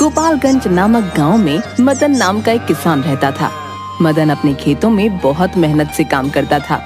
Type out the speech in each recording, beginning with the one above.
गोपालगंज नामक गांव में मदन नाम का एक किसान रहता था। मदन अपने खेतों में बहुत मेहनत से काम करता था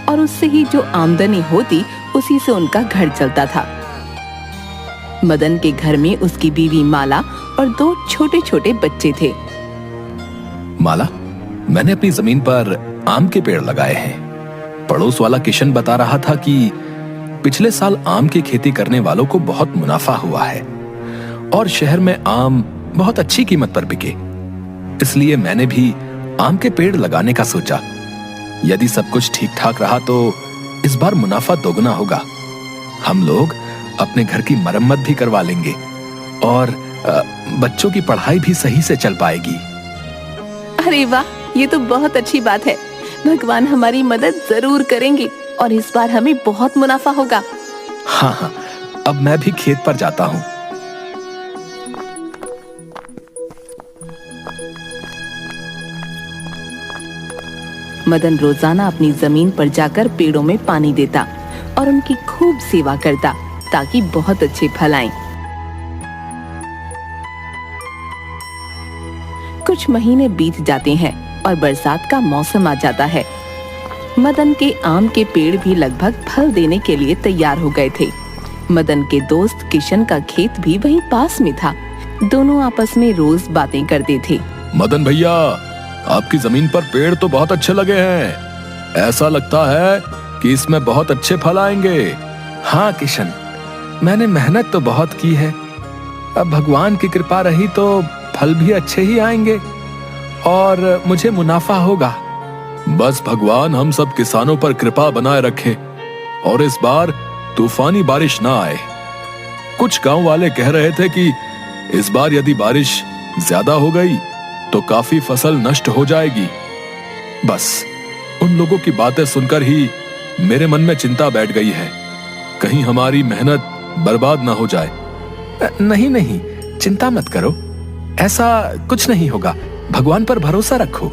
और उससे ही जो आमदनी होती उसी से उनका घर चलता था। मदन के घर में उसकी बीवी माला और 2 छोटे छोटे बच्चे थे। माला, मैंने अपनी जमीन पर आम के पेड़ लगाए हैं। पड़ोस वाला किशन बता रहा था कि पिछले साल आम की खेती करने वालों को बहुत मुनाफा हुआ है और शहर में आम बहुत अच्छी कीमत पर बिके। इसलिए मैंने भी आम के पेड़ लगाने का सोचा। यदि सब कुछ ठीक ठाक रहा तो इस बार मुनाफा दोगुना होगा। हम लोग अपने घर की मरम्मत भी करवा लेंगे और बच्चों की पढ़ाई भी सही से चल पाएगी। अरे वाह, ये तो बहुत अच्छी बात है। भगवान हमारी मदद जरूर करेंगे और इस बार हमें बहुत मुनाफा होगा। हाँ, अब मैं भी खेत पर जाता हूँ। मदन रोजाना अपनी जमीन पर जाकर पेड़ों में पानी देता और उनकी खूब सेवा करता ताकि बहुत अच्छे फल आएं। कुछ महीने बीत जाते हैं और बरसात का मौसम आ जाता है। मदन के आम के पेड़ भी लगभग फल देने के लिए तैयार हो गए थे। मदन के दोस्त किशन का खेत भी वहीं पास में था। दोनों आपस में रोज बातें करते थे। मदन भैया, आपकी जमीन पर पेड़ तो बहुत अच्छे लगे हैं। ऐसा लगता है कि इसमें बहुत अच्छे फल आएंगे। हाँ किशन, मैंने मेहनत तो बहुत की है। अब भगवान की कृपा रही तो फल भी अच्छे ही आएंगे और मुझे मुनाफा होगा। बस भगवान हम सब किसानों पर कृपा बनाए रखे और इस बार तूफानी बारिश ना आए। कुछ गांव वाले कह रहे थे कि इस बार यदि बारिश ज्यादा हो गई तो काफी फसल नष्ट हो जाएगी। बस उन लोगों की बातें सुनकर ही मेरे मन में चिंता बैठ गई है, कहीं हमारी मेहनत बर्बाद ना हो जाए। नहीं नहीं, चिंता मत करो, ऐसा कुछ नहीं होगा। भगवान पर भरोसा रखो।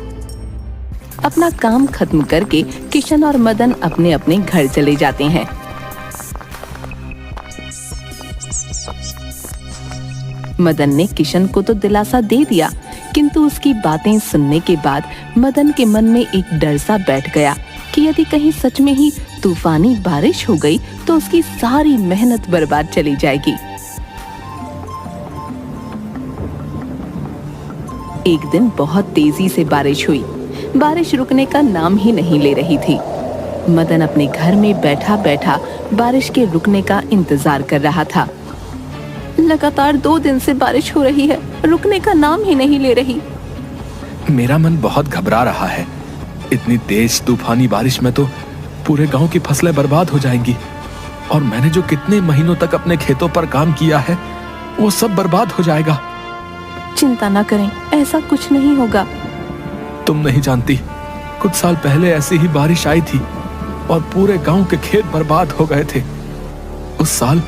अपना काम खत्म करके किशन और मदन अपने अपने घर चले जाते हैं। मदन ने किशन को तो दिलासा दे दिया, किंतु उसकी बातें सुनने के बाद मदन के मन में एक डर सा बैठ गया कि यदि कहीं सच में ही तूफानी बारिश हो गई तो उसकी सारी मेहनत बर्बाद चली जाएगी। एक दिन बहुत तेजी से बारिश हुई। बारिश रुकने का नाम ही नहीं ले रही थी। मदन अपने घर में बैठा बैठा बारिश के रुकने का इंतजार कर रहा था। लगातार 2 दिन से बारिश हो रही है, रुकने का नाम ही नहीं ले रही। मेरा मन बहुत घबरा रहा है। इतनी तेज तूफानी बारिश में तो पूरे गांव की फसलें बर्बाद हो जाएंगी और मैंने जो कितने महीनों तक अपने खेतों पर काम किया है वो सब बर्बाद हो जाएगा। चिंता ना करें, ऐसा कुछ नहीं होगा। तुम नहीं जानती, कुछ साल पहले ऐसी ही बारिश आई थी और पूरे गांव के खेत बर्बाद हो गए थे। उस साल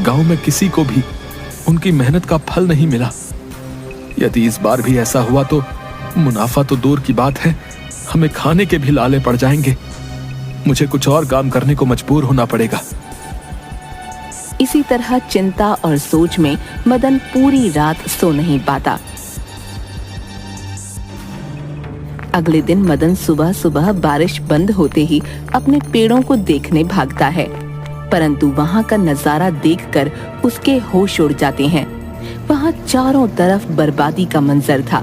गांव में किसी को भी उनकी मेहनत का फल नहीं मिला। यदि इस बार भी ऐसा हुआ तो मुनाफा तो दूर की बात है, हमें खाने के भी लाले पड़ जाएंगे। मुझे कुछ और काम करने को मजबूर होना पड़ेगा। इसी तरह चिंता और सोच में मदन पूरी रात सो नहीं पाता। अगले दिन मदन सुबह सुबह बारिश बंद होते ही अपने पेड़ों को देखने भागता है, परंतु वहां का नजारा देखकर उसके होश उड़ जाते हैं। वहां चारों तरफ बर्बादी का मंजर था।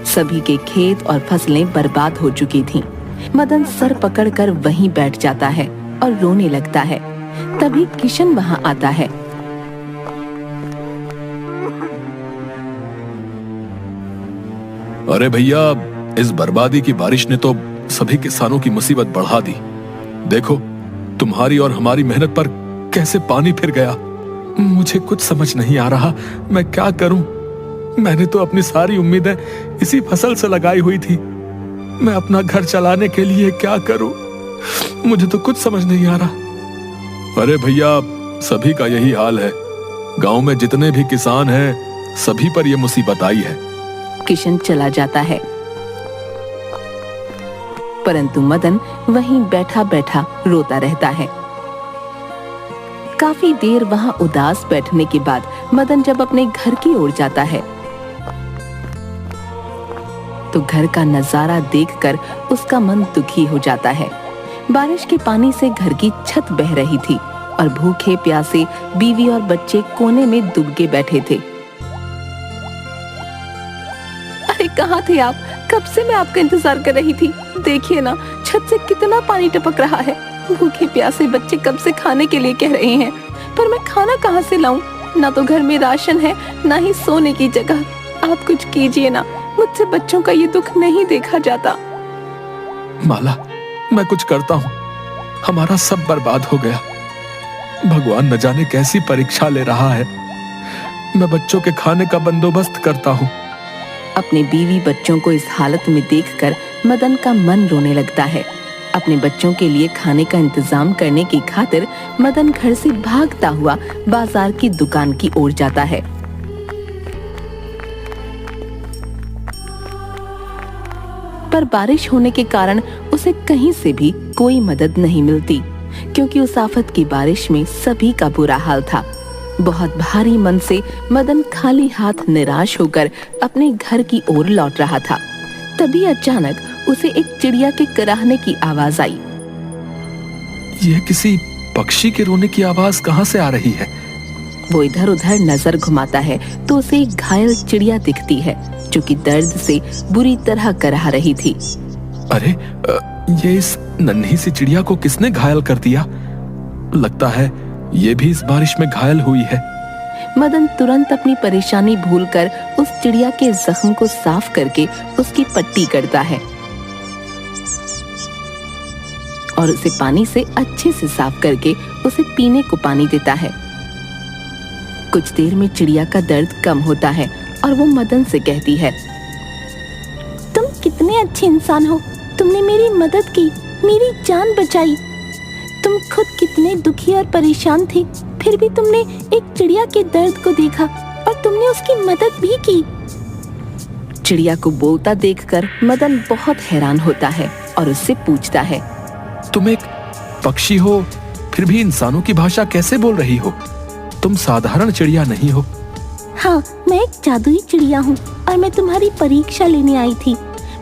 सभी के खेत और फसलें बर्बाद हो चुकी थीं। मदन सर पकड़कर वहीं बैठ जाता है और रोने लगता है। तभी किशन वहां आता है। अरे भैया, इस बर्बादी की बारिश ने तो सभी किसानों की मुसीबत बढ़ा दी। देखो, तुम्हारी और हमारी मेहनत पर कैसे पानी फिर गया। मुझे कुछ समझ नहीं आ रहा, मैं क्या करूं। मैंने तो अपनी सारी उम्मीदें इसी फसल से लगाई हुई थी। मैं अपना घर चलाने के लिए क्या करूं, मुझे तो कुछ समझ नहीं आ रहा। अरे भैया, सभी का यही हाल है। गांव में जितने भी किसान हैं, सभी पर यह मुसीबत आई है। किशन चला जाता है, परंतु मदन वहीं बैठा बैठा रोता रहता है। काफी देर वहां उदास बैठने के बाद मदन जब अपने घर की ओर जाता है तो घर का नजारा देखकर उसका मन दुखी हो जाता है। बारिश के पानी से घर की छत बह रही थी और भूखे प्यासे बीवी और बच्चे कोने में दुबके बैठे थे। अरे कहाँ थे आप? कब से मैं आपका इंतजार कर रही थी। देखिए ना, छत से कितना पानी टपक रहा है। भूखे प्यासे बच्चे कब से खाने के लिए कह रहे हैं, पर मैं खाना कहाँ से लाऊं? ना तो घर में राशन है, ना ही सोने की जगह। आप कुछ कीजिए ना, मुझसे बच्चों का ये दुख नहीं देखा जाता। माला, मैं कुछ करता हूँ। हमारा सब बर्बाद हो गया। भगवान न जाने कैसी परीक्षा ले रहा है। मैं बच्चों के खाने का बंदोबस्त करता हूँ। अपने बीवी बच्चों को इस हालत में देखकर मदन का मन रोने लगता है। अपने बच्चों के लिए खाने का इंतजाम करने की खातिर मदन घर से भागता हुआ बाजार की दुकान की ओर जाता है। पर बारिश होने के कारण उसे कहीं से भी कोई मदद नहीं मिलती, क्योंकि उस आफत की बारिश में सभी का बुरा हाल था। बहुत भारी मन से मदन खाली हाथ निराश होकर अपने घर की ओर लौट रहा था। तभी अचानक उसे एक चिड़िया के कराहने की आवाज आई। यह किसी पक्षी के रोने की आवाज कहाँ से आ रही है? वो इधर उधर नजर घुमाता है तो उसे एक घायल चिड़िया दिखती है, जो कि दर्द से बुरी तरह कराह रही थी। अरे, ये इस नन्ही सी चिड़िया को किसने घायल कर दिया? लगता है ये भी इस बारिश में घायल हुई है। मदन तुरंत अपनी परेशानी भूलकर उस चिड़िया के जख्म को साफ करके उसकी पट्टी करता है और उसे पानी से अच्छे से साफ करके उसे पीने को पानी देता है। कुछ देर में चिड़िया का दर्द कम होता है और वो मदन से कहती है, तुम कितने अच्छे इंसान हो। तुमने मेरी मदद की, मेरी जान बचाई। तुम खुद कितने दुखी और परेशान थे, फिर भी तुमने एक चिड़िया के दर्द को देखा और तुमने उसकी मदद भी की। चिड़िया को बोलता देखकर मदन बहुत हैरान होता है और उससे पूछता है, तुम एक पक्षी हो, फिर भी इंसानों की भाषा कैसे बोल रही हो? तुम साधारण चिड़िया नहीं हो। हाँ, मैं एक जादुई चिड़िया हूँ और मैं तुम्हारी परीक्षा लेने आई थी।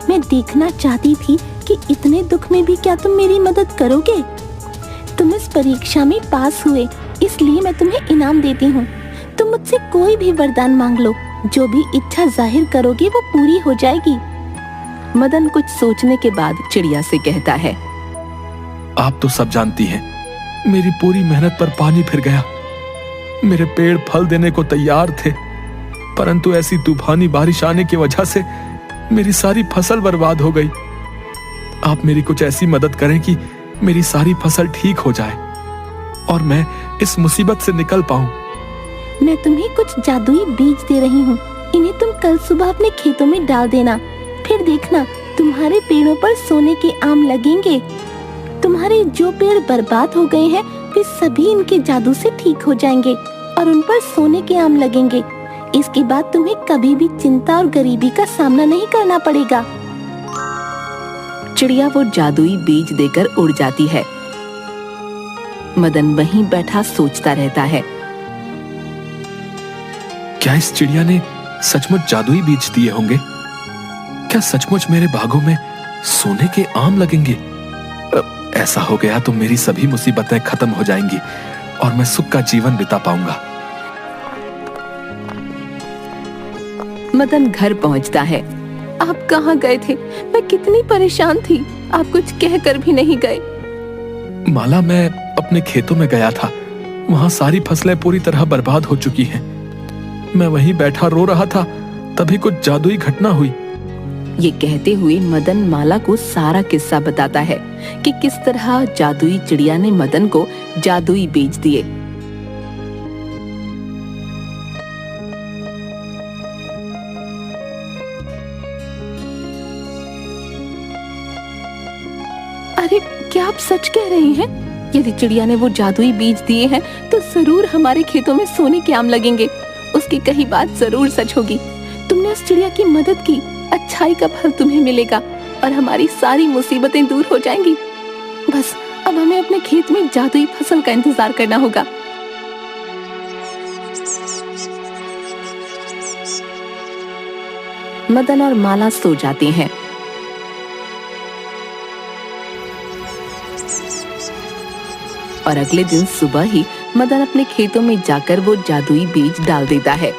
मैं देखना चाहती थी कि इतने दुख में भी क्या तुम मेरी मदद करोगे। तुम इस परीक्षा में पास हुए, इसलिए मैं तुम्हें इनाम देती हूँ। तुम मुझसे कोई भी वरदान मांग लो, जो भी इच्छा जाहिर करोगे वो पूरी हो जाएगी। मदन कुछ सोचने के बाद चिड़िया से कहता है, आप तो सब जानती हैं, मेरी पूरी मेहनत पर पानी फिर गया। मेरे पेड़ फल देने को तैयार थे, परंतु ऐसी तूफानी बारिश आने की वजह से मेरी सारी फसल बर्बाद हो गई। आप मेरी कुछ ऐसी मदद करें कि मेरी सारी फसल ठीक हो जाए और मैं इस मुसीबत से निकल पाऊं। मैं तुम्हें कुछ जादुई बीज दे रही हूँ। इन्हें तुम कल सुबह अपने खेतों में डाल देना। फिर देखना, तुम्हारे पेड़ों पर सोने के आम लगेंगे। तुम्हारे जो पेड़ बर्बाद हो गए हैं, वे सभी इनके जादू से ठीक हो जाएंगे और उन पर सोने के आम लगेंगे। इसके बाद तुम्हें कभी भी चिंता और गरीबी का सामना नहीं करना पड़ेगा। चिड़िया वो जादुई बीज देकर उड़ जाती है। मदन वहीं बैठा सोचता रहता है, क्या इस चिड़िया ने सचमुच जादुई बीज दिए होंगे? क्या सचमुच मेरे बागों में सोने के आम लगेंगे? ऐसा हो गया तो मेरी सभी मुसीबतें खत्म हो जाएंगी और मैं सुख का जीवन बिता पाऊंगा। मदन घर पहुंचता है। आप कहाँ गए थे? मैं कितनी परेशान थी, आप कुछ कहकर भी नहीं गए। माला, मैं अपने खेतों में गया था। वहां सारी फसलें पूरी तरह बर्बाद हो चुकी हैं। मैं वहीं बैठा रो रहा था, तभी कुछ जादुई घटना हुई। ये कहते हुए मदन माला को सारा किस्सा बताता है कि किस तरह जादुई चिड़िया ने मदन को जादुई बीज दिए। अरे, क्या आप सच कह रहे हैं? यदि चिड़िया ने वो जादुई बीज दिए हैं तो जरूर हमारे खेतों में सोने के आम लगेंगे। उसकी कही बात जरूर सच होगी। तुमने उस चिड़िया की मदद की, अच्छाई का फल तुम्हें मिलेगा और हमारी सारी मुसीबतें दूर हो जाएंगी। बस अब हमें अपने खेत में जादुई फसल का इंतजार करना होगा। मदन और माला सो जाते हैं। और अगले दिन सुबह ही मदन अपने खेतों में जाकर वो जादुई बीज डाल देता है।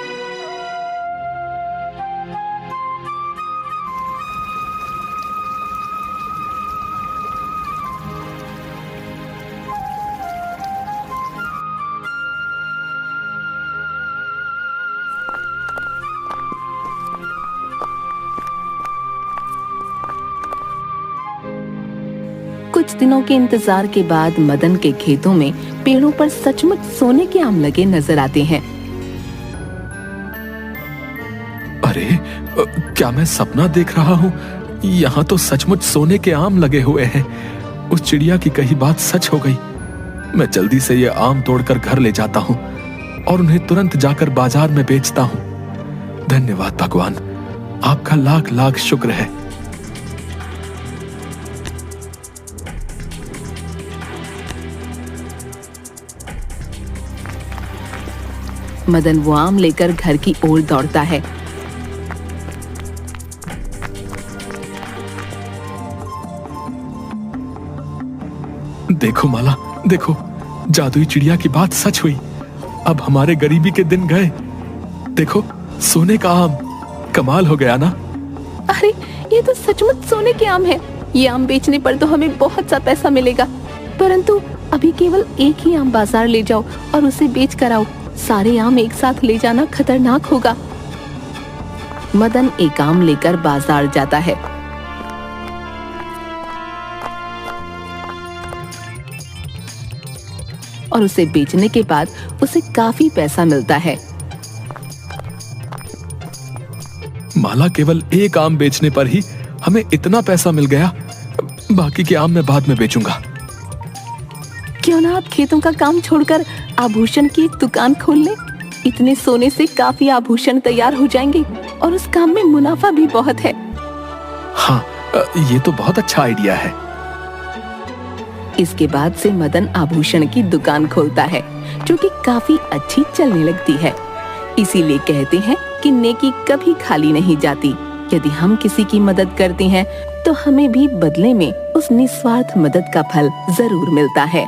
कुछ दिनों के इंतजार के बाद मदन के खेतों में पेड़ों पर सचमुच सोने के आम लगे नजर आते हैं। अरे क्या मैं सपना देख रहा हूँ? यहाँ तो सचमुच सोने के आम लगे हुए हैं। उस चिड़िया की कही बात सच हो गई। मैं जल्दी से ये आम तोड़कर घर ले जाता हूँ और उन्हें तुरंत जाकर बाजार में बेचता हूँ। धन्यवाद भगवान, आपका लाख लाख शुक्र है। मदन वो आम लेकर घर की ओर दौड़ता है। देखो माला, देखो, जादुई चिड़िया की बात सच हुई। अब हमारे गरीबी के दिन गए। देखो, सोने का आम, कमाल हो गया ना? अरे ये तो सचमुच सोने के आम है। ये आम बेचने पर तो हमें बहुत सा पैसा मिलेगा, परंतु अभी केवल एक ही आम बाजार ले जाओ और उसे बेच कर आओ। सारे आम एक साथ ले जाना खतरनाक होगा। मदन एक आम लेकर बाजार जाता है। और उसे बेचने के बाद उसे काफी पैसा मिलता है। माला, केवल एक आम बेचने पर ही हमें इतना पैसा मिल गया। बाकी के आम मैं बाद में बेचूंगा। क्यों ना आप खेतों का काम छोड़कर आभूषण की एक दुकान खोल लें? इतने सोने से काफी आभूषण तैयार हो जाएंगे और उस काम में मुनाफा भी बहुत है। हाँ, ये तो बहुत अच्छा आइडिया है। इसके बाद से मदन आभूषण की दुकान खोलता है, जो कि काफी अच्छी चलने लगती है। इसीलिए कहते हैं कि नेकी कभी खाली नहीं जाती। यदि हम किसी की मदद करते हैं तो हमें भी बदले में उस निस्वार्थ मदद का फल जरूर मिलता है।